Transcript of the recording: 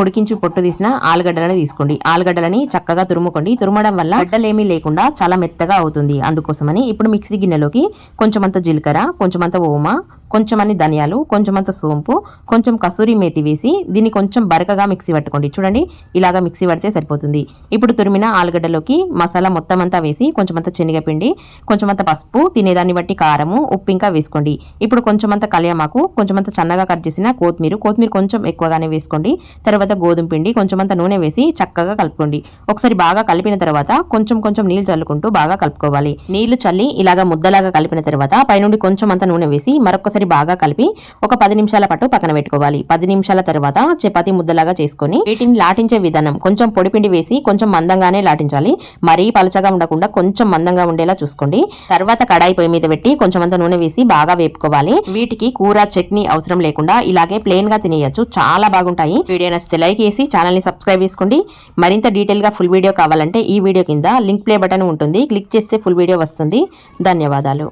ఉడికించి పొట్టు తీసిన ఆలుగడ్డలను తీసుకోండి. ఆలుగడ్డలని చక్కగా తురుముకోండి. తురమడం వల్ల గడ్డలేమీ లేకుండా చాలా మెత్తగా అవుతుంది. అందుకోసమని ఇప్పుడు మిక్సీ గిన్నెలోకి కొంచెమంత జీలకర్ర, కొంచెమంత ఓమ, కొంచెమన్ని ధనియాలు, కొంచెమంత సోంపు, కొంచెం కసూరి మేతి వేసి దీన్ని కొంచెం బరకగా మిక్సీ పట్టుకోండి. చూడండి, ఇలాగా మిక్సీ పడితే సరిపోతుంది. ఇప్పుడు తురిమిన ఆలుగడ్డలోకి మసాలా మొత్తం అంతా వేసి కొంచెమంత శనగపిండి, కొంచెమంత పసుపు, తినేదాన్ని బట్టి కారము, ఉప్పు ఇంకా వేసుకోండి. ఇప్పుడు కొంచెమంత కళ్యామాకు, కొంచెమంత సన్నగా కట్ చేసిన కొత్తిమీర కొంచెం ఎక్కువగానే వేసుకోండి. తర్వాత గోధుమ పిండి, కొంచెమంత నూనె వేసి చక్కగా కలుపుకోండి. ఒకసారి బాగా కలిపిన తర్వాత కొంచెం నీళ్లు చల్లుకుంటూ బాగా కలుపుకోవాలి. నీళ్లు చల్లి ఇలాగా ముద్దలాగా కలిపిన తర్వాత పైనుండి కొంచెం అంత నూనె వేసి మరొకసారి బాగా కలిపి ఒక 10 నిమిషాల పాటు పక్కన పెట్టుకోవాలి. 10 నిమిషాల తర్వాత చపాతీ ముద్దలాగా చేసుకొని వీటిని లాటించే విధానం కొంచెం పొడిపిండి వేసి కొంచెం మందంగానే లాటించాలి. మరీ పలచగా ఉండకుండా కొంచెం మందంగా ఉండేలా చూసుకోండి. తర్వాత కడాయి పొయ్యి మీద పెట్టి కొంచెం అంత నూనె వేసి బాగా వేపుకోవాలి. వీటికి కూర, చట్నీ అవసరం లేకుండా ఇలాగే ప్లెయిన్ గా తినేయచ్చు. చాలా బాగుంటాయి. వీడియో నచ్చితే లైక్ చేసి ఛానల్ ని సబ్స్క్రైబ్ చేసుకోండి. మరింత డీటెయిల్ గా ఫుల్ వీడియో కావాలంటే ఈ వీడియో కింద లింక్ ప్లే బటన్ ఉంటుంది. క్లిక్ చేస్తే ఫుల్ వీడియో వస్తుంది. ధన్యవాదాలు.